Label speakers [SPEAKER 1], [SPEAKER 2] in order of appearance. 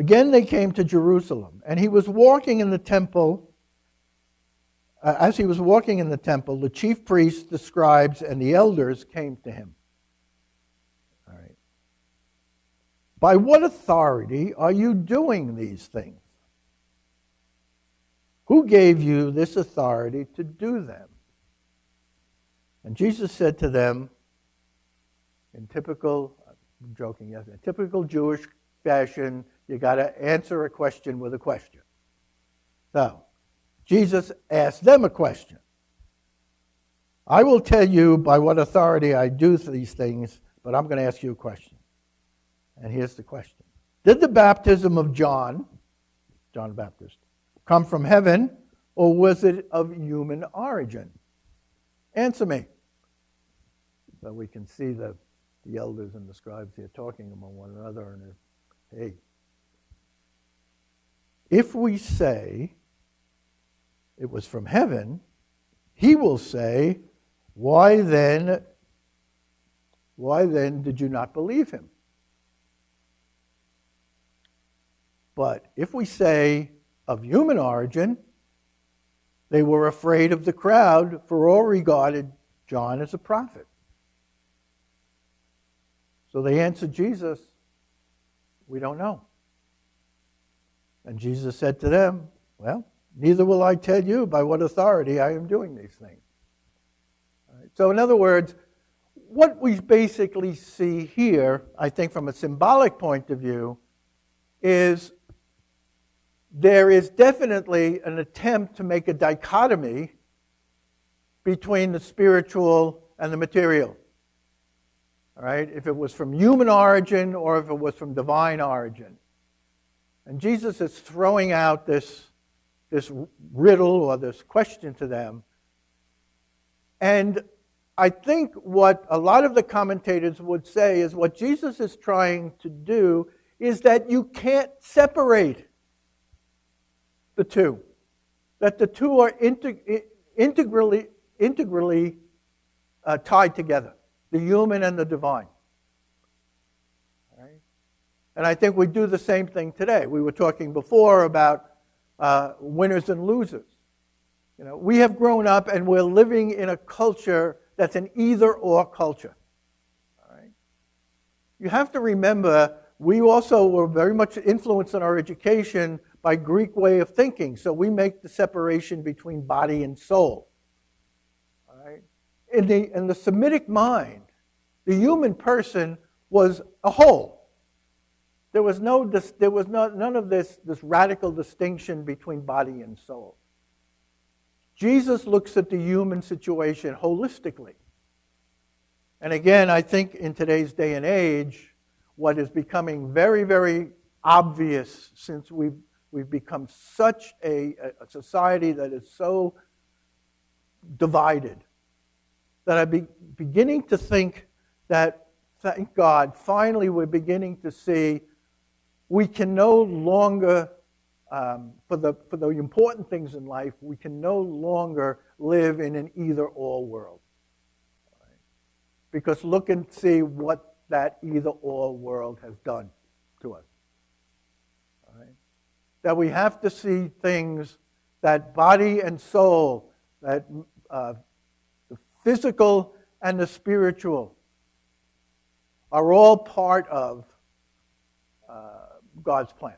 [SPEAKER 1] Again they came to Jerusalem, and he was walking in the temple. As he was walking in the temple, the chief priests, the scribes, and the elders came to him. All right. By what authority are you doing these things? Who gave you this authority to do them? And Jesus said to them, in typical, I'm joking, yes, in typical Jewish fashion, you got to answer a question with a question. So, Jesus asked them a question. I will tell you by what authority I do these things, but I'm going to ask you a question. And here's the question. Did the baptism of John the Baptist, come from heaven, or was it of human origin? Answer me. So we can see the elders and the scribes here talking among one another. And hey, if we say it was from heaven, he will say, why then did you not believe him? But if we say of human origin, they were afraid of the crowd, for all regarded John as a prophet. So they answered Jesus, we don't know. And Jesus said to them, well, neither will I tell you by what authority I am doing these things. All right. So in other words, what we basically see here, I think from a symbolic point of view, is there is definitely an attempt to make a dichotomy between the spiritual and the material. All right? If it was from human origin or if it was from divine origin. And Jesus is throwing out this riddle or this question to them. And I think what a lot of the commentators would say is what Jesus is trying to do is that you can't separate the two. That the two are integrally tied together. The human and the divine. Right? And I think we do the same thing today. We were talking before about winners and losers. You know, we have grown up and we're living in a culture that's an either-or culture. All right? You have to remember, we also were very much influenced in our education by Greek way of thinking. So we make the separation between body and soul. All right? In the Semitic mind, the human person was a whole. There was none of this radical distinction between body and soul. Jesus looks at the human situation holistically. And again, I think in today's day and age, what is becoming very, very obvious since we've become such a society that is so divided, that I'm beginning to think that, thank God, finally we're beginning to see we can no longer, for the important things in life, we can no longer live in an either-or world. Right? Because look and see what that either-or world has done to us. Right? That we have to see things that body and soul, that the physical and the spiritual are all part of God's plan.